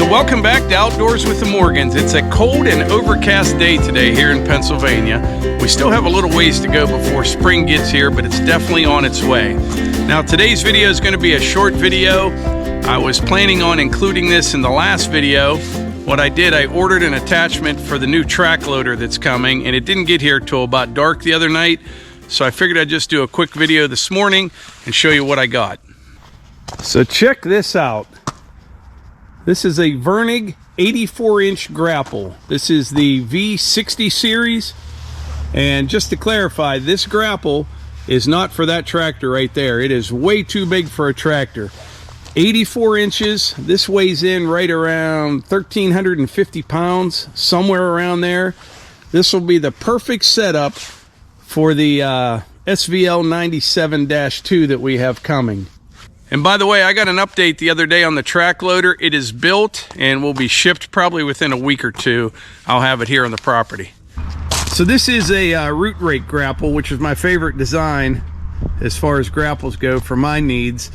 Welcome back to Outdoors with the Morgans. It's a cold and overcast day today here in Pennsylvania. We still have a little ways to go before spring gets here, but it's definitely on its way. Now today's video is going to be a short video. I was planning on including this in the last video. What I did, I ordered an attachment for the new track loader that's coming, and it didn't get here till about dark the other night. So I figured I'd just do a quick video this morning and show you what I got. So check this out. This is a Vernig 84-inch grapple. This is the V60 series. And just to clarify, this grapple is not for that tractor right there. It is way too big for a tractor. 84 inches. This weighs in right around 1,350 pounds, somewhere around there. This will be the perfect setup for the SVL 97-2 that we have coming. And by the way, I got an update the other day on the track loader. It is built and will be shipped probably within a week or two. I'll have it here on the property. So this is a root rake grapple, which is my favorite design as far as grapples go for my needs.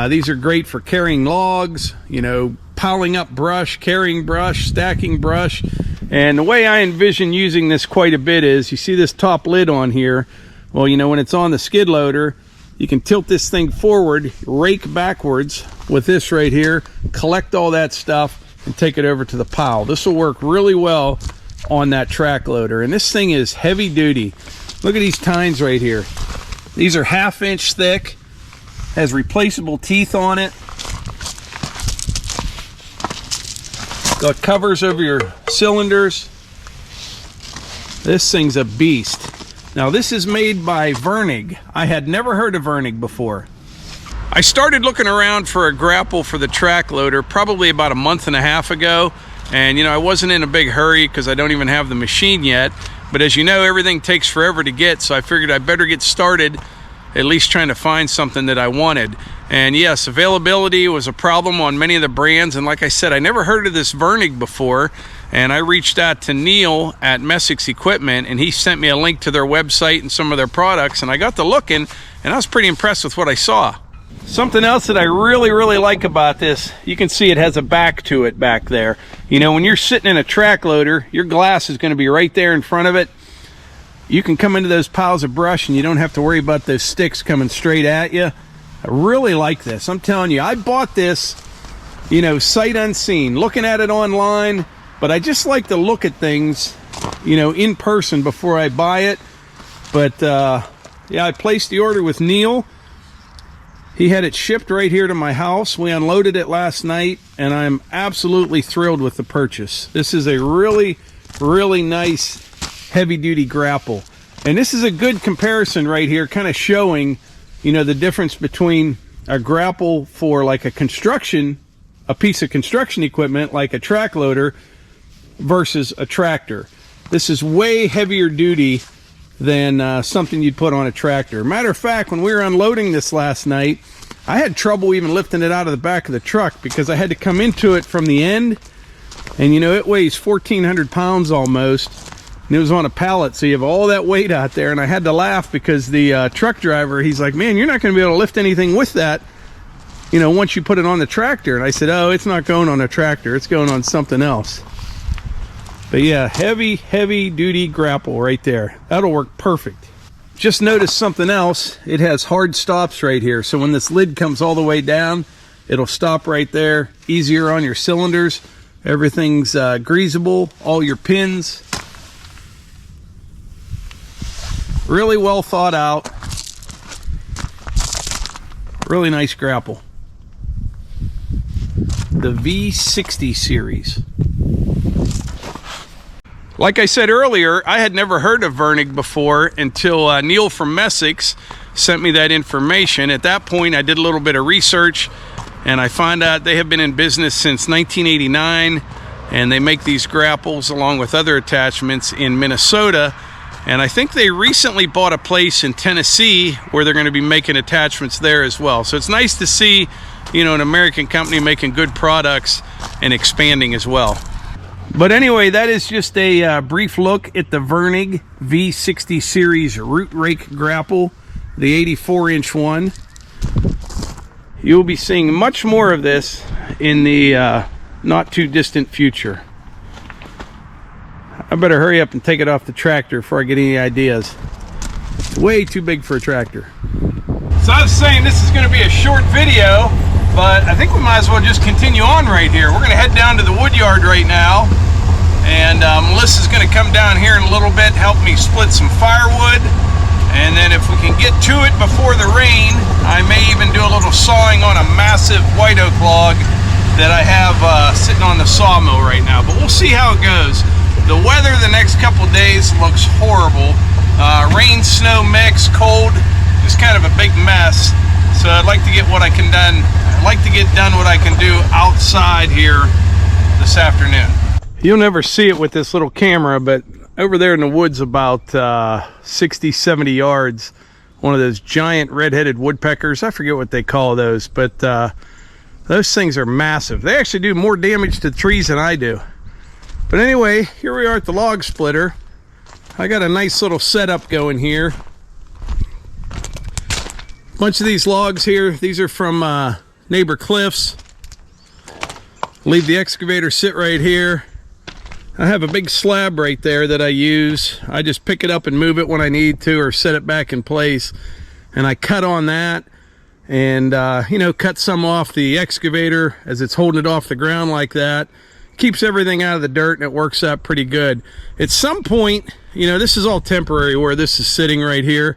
These are great for carrying logs, you know, piling up brush, carrying brush, stacking brush. And the way I envision using this quite a bit is, you see this top lid on here. Well, you know, when it's on the skid loader, you can tilt this thing forward, rake backwards with this right here, collect all that stuff, and take it over to the pile. This will work really well on that track loader. And this thing is heavy duty. Look at these tines right here. These are 1/2 inch thick, has replaceable teeth on it. Got covers over your cylinders. This thing's a beast. Now this is made by Vernig. I had never heard of Vernig before. I started looking around for a grapple for the track loader probably about a month and a half ago. And you know, I wasn't in a big hurry because I don't even have the machine yet. But as you know, everything takes forever to get, so I figured I better get started at least trying to find something that I wanted. And yes, availability was a problem on many of the brands. And like I said, I never heard of this Vernig before. And I reached out to Neil at Messick's Equipment, and he sent me a link to their website and some of their products. And I got to looking, and I was pretty impressed with what I saw. Something else that I really like about this, you can see it has a back to it back there. You know, when you're sitting in a track loader, your glass is going to be right there in front of it. You can come into those piles of brush and you don't have to worry about those sticks coming straight at you. I really like this. I'm telling you, I bought this, you know, sight unseen, looking at it online, but I just like to look at things, you know, in person before I buy it. But yeah, I placed the order with Neil. He had it shipped right here to my house. We unloaded it last night, and I'm absolutely thrilled with the purchase. This is a really nice heavy-duty grapple. And this is a good comparison right here, kind of showing, you know, the difference between a grapple for like a piece of construction equipment like a track loader versus a tractor. This is way heavier duty than something you'd put on a tractor. Matter of fact, when we were unloading this last night, I had trouble even lifting it out of the back of the truck because I had to come into it from the end. And you know, it weighs 1,400 pounds almost. And it was on a pallet, so you have all that weight out there. And I had to laugh because the truck driver, he's like, man, you're not going to be able to lift anything with that, you know, once you put it on the tractor. And I said, oh, it's not going on a tractor. It's going on something else. But yeah, heavy duty grapple right there. That'll work perfect. Just notice something else. It has hard stops right here. So when this lid comes all the way down, it'll stop right there. Easier on your cylinders. Everything's greasable. All your pins. Really well thought out. Really nice grapple. The V60 series. Like I said earlier, I had never heard of Vernig before until Neil from Messick's sent me that information. At that point, I did a little bit of research, and I found out they have been in business since 1989, and they make these grapples along with other attachments in Minnesota. And I think they recently bought a place in Tennessee where they're going to be making attachments there as well. So it's nice to see, you know, an American company making good products and expanding as well. But anyway, that is just a brief look at the Vernig V60 series root rake grapple, the 84-inch one. You'll be seeing much more of this in the not too distant future. I better hurry up and take it off the tractor before I get any ideas. It's way too big for a tractor. So I was saying this is going to be a short video, but I think we might as well just continue on right here. We're going to head down to the wood yard right now, and Melissa's going to come down here in a little bit, help me split some firewood, and then if we can get to it before the rain, I may even do a little sawing on a massive white oak log that I have sitting on the sawmill right now. But we'll see how it goes. The weather the next couple days looks horrible. Rain, snow mix, cold, just kind of a big mess. So I'd like to get what I can done. I'd like to get done what I can do outside here this afternoon. You'll never see it with this little camera, but over there in the woods about 60, 70 yards, one of those giant red-headed woodpeckers, I forget what they call those, but those things are massive. They actually do more damage to trees than I do. But anyway, here we are at the log splitter. I got a nice little setup going here. Bunch of these logs here, these are from neighbor Cliff's. Leave the excavator sit right here. I have a big slab right there that I use. I just pick it up and move it when I need to, or set it back in place. And I cut on that and you know, cut some off the excavator as it's holding it off the ground like that. Keeps everything out of the dirt, and it works out pretty good. At some point, you know, this is all temporary where this is sitting right here.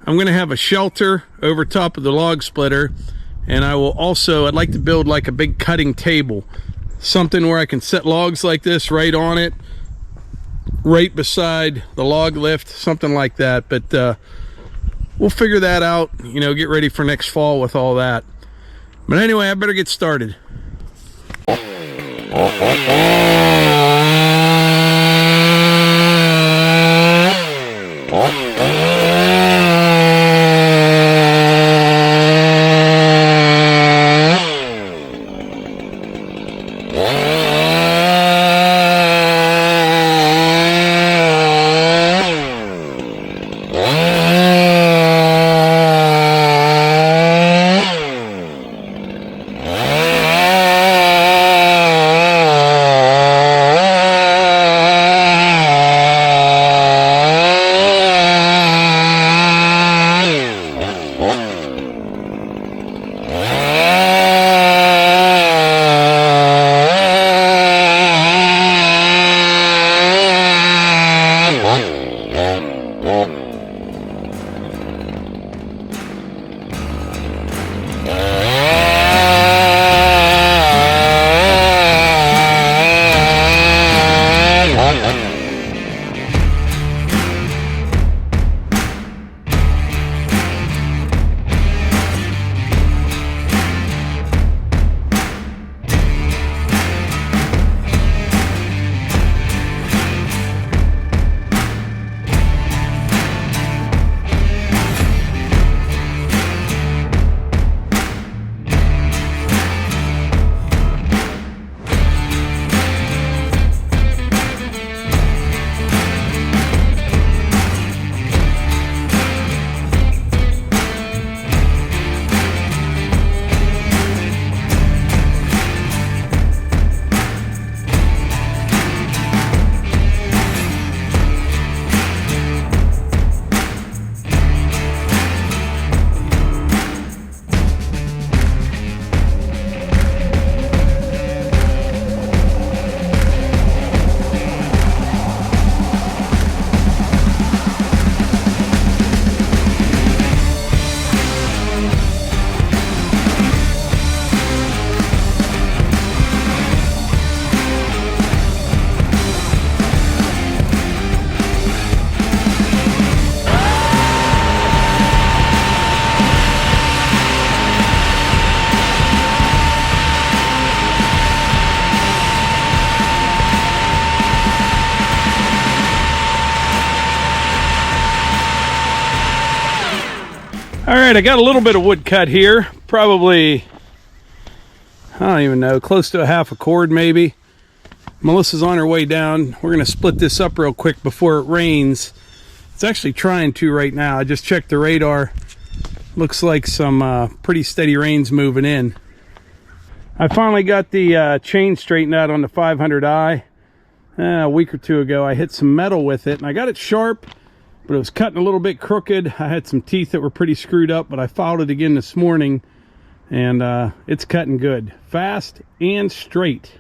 I'm going to have a shelter over top of the log splitter, and I will also, I'd like to build like a big cutting table, something where I can set logs like this right on it, right beside the log lift, something like that. But we'll figure that out, you know, get ready for next fall with all that. But anyway, I better get started. All right, I got a little bit of wood cut here, probably, I don't even know, close to a half a cord maybe. Melissa's on her way down. We're gonna split this up real quick before it rains. It's actually trying to right now. I just checked the radar. Looks like some pretty steady rain's moving in. I finally got the chain straightened out on the 500i. A week or two ago, I hit some metal with it, and I got it sharp, but it was cutting a little bit crooked. I had some teeth that were pretty screwed up, but I filed it again this morning, and it's cutting good. Fast and straight.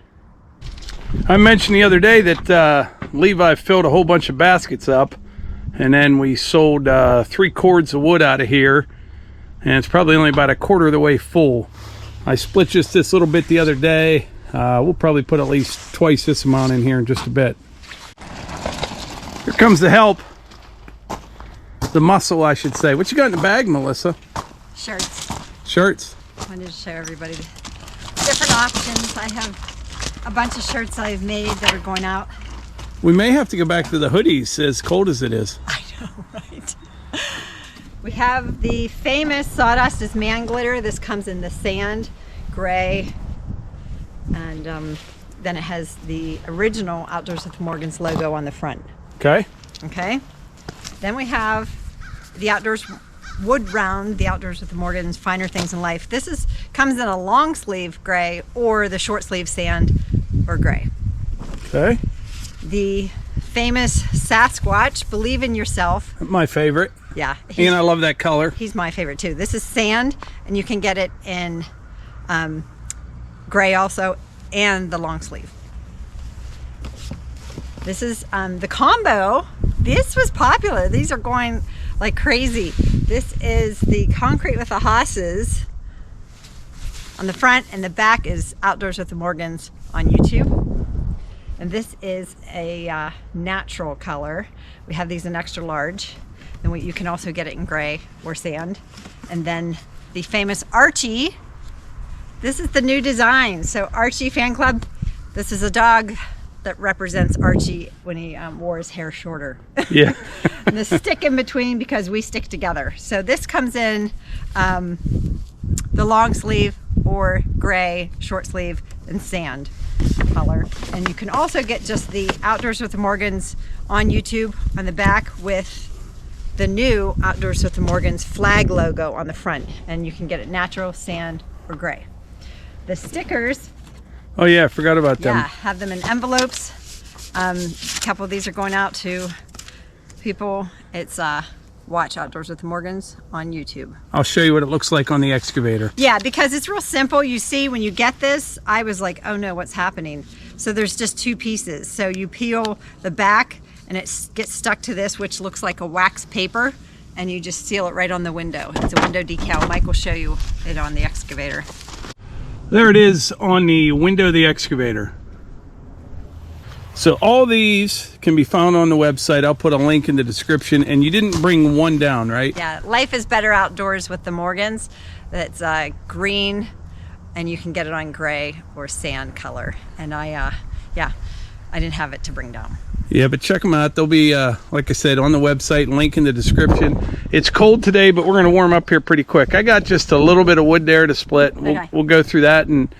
I mentioned the other day that Levi filled a whole bunch of baskets up, and then we sold 3 cords of wood out of here, and it's probably only about a quarter of the way full. I split just this little bit the other day. We'll probably put at least twice this amount in here in just a bit. Here comes the help. The muscle, I should say. What you got in the bag, Melissa? Shirts. Shirts? I wanted to show everybody the different options. I have a bunch of shirts I've made that are going out. We may have to go back to the hoodies, as cold as it is. I know, right? We have the famous Sawdust is Man Glitter. This comes in the sand, gray, and then it has the original Outdoors with Morgan's logo on the front. Okay. Okay. Then we have the Outdoors Wood Round, the Outdoors with Morgan's Finer Things in Life. This comes in a long sleeve gray or the short sleeve sand or gray. Okay. The famous Sasquatch, Believe in Yourself. My favorite. Yeah. And I love that color. He's my favorite too. This is sand, and you can get it in gray also, and the long sleeve. This is the combo. This was popular. These are going like crazy. This is the concrete with the hosses on the front, and the back is Outdoors with the Morgans on YouTube. And this is a natural color. We have these in extra large. And you can also get it in gray or sand. And then the famous Archie. This is the new design. So Archie Fan Club, this is a dog that represents Archie when he wore his hair shorter. Yeah. And the stick in between, because we stick together. So this comes in the long sleeve or gray, short sleeve, and sand color. And you can also get just the Outdoors with the Morgans on YouTube on the back with the new Outdoors with the Morgans flag logo on the front. And you can get it natural, sand, or gray. The stickers, Oh yeah, I forgot about them. yeah, have them in envelopes. A couple of these are going out to people. It's watch Outdoors with the Morgans on YouTube. I'll show you what it looks like on the excavator. Yeah, because it's real simple. You see, when you get this, I was like, oh no, what's happening? So there's just 2 pieces. So you peel the back and it gets stuck to this, which looks like a wax paper, and you just seal it right on the window. It's a window decal. Mike will show you it on the excavator. There it is on the window of the excavator. So all these can be found on the website. I'll put a link in the description. And you didn't bring one down, right? Yeah, Life is Better Outdoors with the Morgans. That's green, and you can get it on gray or sand color. And I didn't have it to bring down. Yeah, but check them out. They'll be, like I said, on the website, link in the description. It's cold today, but we're going to warm up here pretty quick. I got just a little bit of wood there to split. Okay. We'll go through that, and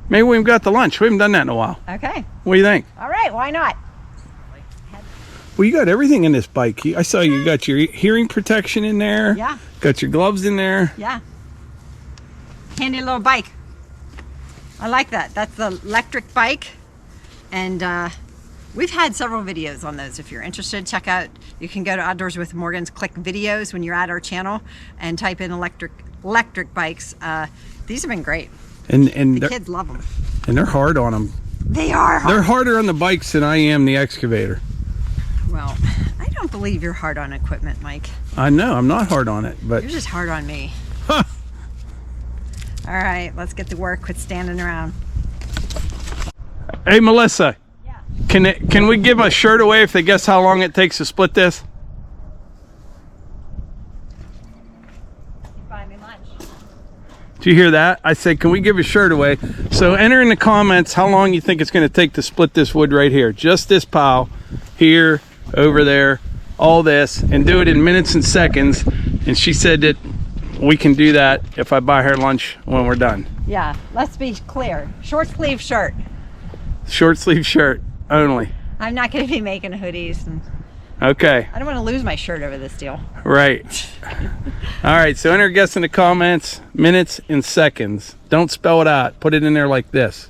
maybe we've got the lunch. We haven't done that in a while. Okay. What do you think? All right, why not? Well, you got everything in this bike. I saw you got your hearing protection in there. Yeah. Got your gloves in there. Yeah. Handy little bike. I like that. That's the electric bike. And we've had several videos on those. If you're interested, check out, you can go to Outdoors with Morgans, click videos when you're at our channel, and type in electric bikes. These have been great. And The kids love them. And they're hard on them. They are hard. They're harder on the bikes than I am the excavator. Well, I don't believe you're hard on equipment, Mike. I know, I'm not hard on it, but... You're just hard on me. Huh. All right, let's get to work. Quit standing around. Hey, Melissa. Yeah. Can we give a shirt away if they guess how long it takes to split this? You buy me lunch. Did you hear that? I said, can we give a shirt away? So enter in the comments how long you think it's going to take to split this wood right here. Just this pile, here, over there, all this, and do it in minutes and seconds. And she said that we can do that if I buy her lunch when we're done. Yeah, let's be clear. Short sleeve shirt. Short sleeve shirt only. I'm not going to be making hoodies. And Okay. I don't want to lose my shirt over this deal. Right. All right, so enter guess in the comments, minutes and seconds. Don't spell it out. Put it in there like this.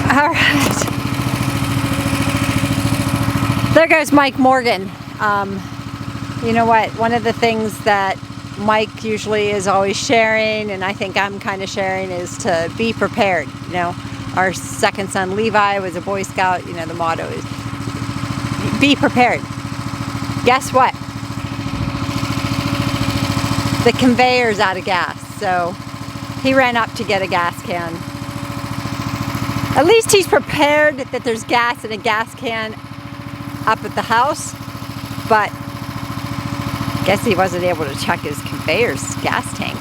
All right. There goes Mike Morgan. You know what? One of the things that Mike usually is always sharing, and I think I'm kind of sharing, is to be prepared. You know, our second son Levi was a Boy Scout. You know, the motto is be prepared. Guess what? The conveyor's out of gas, so he ran up to get a gas can. At least he's prepared that there's gas in a gas can up at the house, but guess he wasn't able to check his conveyor's gas tank.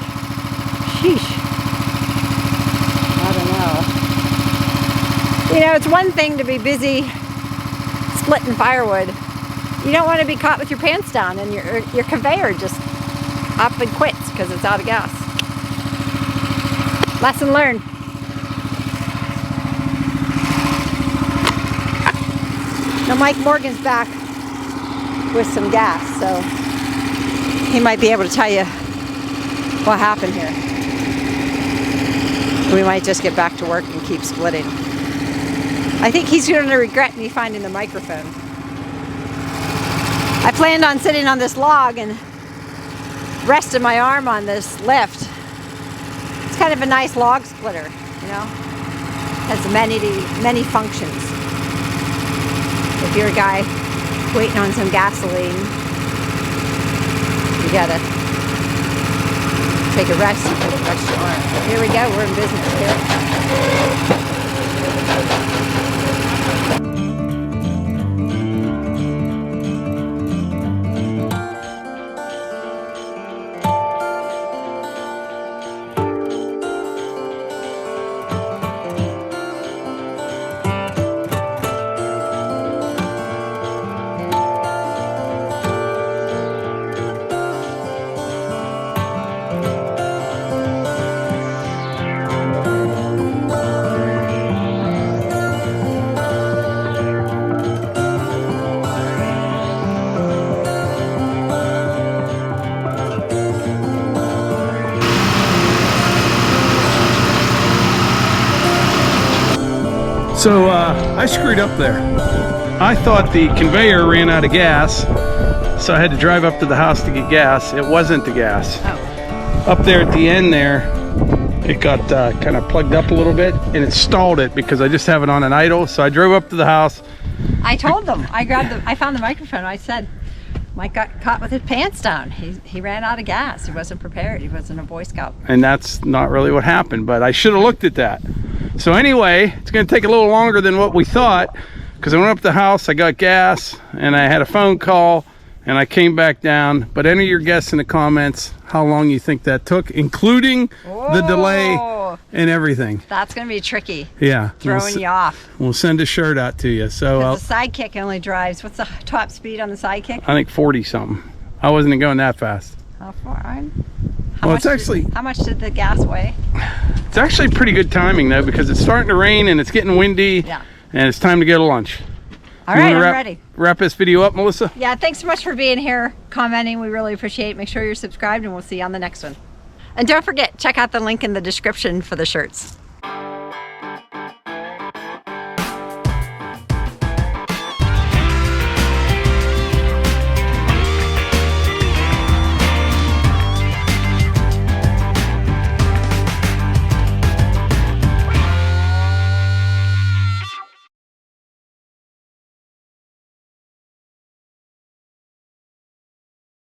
Sheesh. I don't know. You know, it's one thing to be busy splitting firewood. You don't want to be caught with your pants down and your conveyor just up and quits because it's out of gas. Lesson learned. Now Mike Morgan's back with some gas, so he might be able to tell you what happened here. We might just get back to work and keep splitting. I think he's going to regret me finding the microphone. I planned on sitting on this log and resting my arm on this lift. It's kind of a nice log splitter, you know. Has many functions. If you're a guy waiting on some gasoline, you gotta take a rest, you take an extra arm. But here we go, we're in business here. So I screwed up there. I thought the conveyor ran out of gas, so I had to drive up to the house to get gas. It wasn't the gas. Oh. Up there at the end there, it got kind of plugged up a little bit, and it stalled it because I just have it on an idle. So I drove up to the house. I told them, I found the microphone. I said, Mike got caught with his pants down. He ran out of gas. He wasn't prepared. He wasn't a Boy Scout. And that's not really what happened, but I should have looked at that. So anyway, it's going to take a little longer than what we thought, because I went up to the house, I got gas, and I had a phone call, and I came back down. But enter your guess in the comments how long you think that took, including the delay and everything. That's going to be tricky. Yeah. Throwing you off. We'll send a shirt out to you. So the Sidekick only drives, what's the top speed on the Sidekick? I think 40 something. I wasn't going that fast. How far? How much did the gas weigh? It's actually pretty good timing though, because it's starting to rain and it's getting windy. Yeah. And it's time to go to lunch. All right, I'm ready. Wrap this video up, Melissa? Yeah, thanks so much for being here, commenting. We really appreciate it. Make sure you're subscribed, and we'll see you on the next one. And don't forget, check out the link in the description for the shirts.